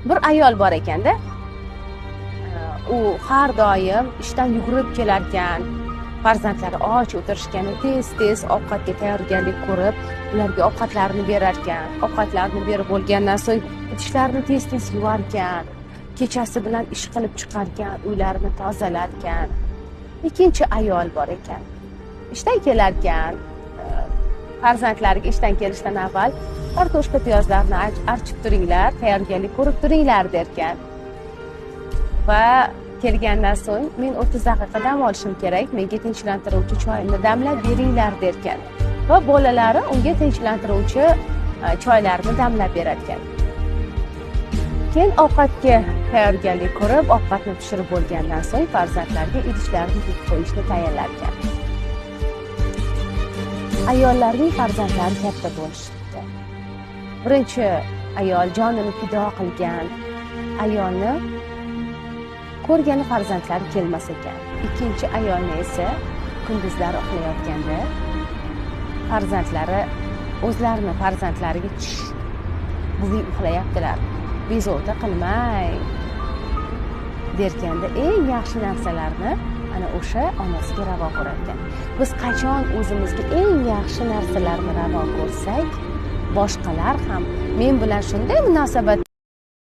Bir ayol bor ekanda, u har doim ishdan yugurib kelarkan, farzandlari och o'tirishganda tez ovqatga tayyorgarlik ko'rib, ularga ovqatlarni berarkan, ovqatlarni berib bo'lgandan so'ng idishlarni tez yuvarkan, kechasi bilan ish qilib chiqarkan, uylarini tozalarkan. Ikkinchi ayol bor ekan, ishdan kelarkan, farzandlariga ishdan kelishdan avval kartoshka piyozlarni archib turinglar, tayyorgarlik ko'rib turinglar derkan. Va kelgandan so'ng men 30 daqiqa dam olishim kerak, menga tinchlantiruvchi choyni damlab beringlar derkan. Va bolalari unga tinchlantiruvchi choylarni damlab berarkan. Keyin ovqatga tayyorgarlik ko'rib, ovqatni pishirib bo'lgandan so'ng farzandlarga idishlarni yuvib qo'yishni tayinlarkan. Ayollarning farzandlari katta bo'lishdi. Birinchi ayol jonini fido qilgan ayolni ko'rgani farzandlari kelmas ekan. Ikkinchi ayolni esa kunduzlari uxlayotganda farzandlari o'zlarini farzandlariga "Buving uxlayaptilar, bezovta qilmang" derganda eng yaxshi narsalarni ana o'sha onasiga ravo ko'rarkan. Biz qachon o'zimizga eng yaxshi narsalarni ravo ko'rsak, boshqalar ham men bilan shunday munosabat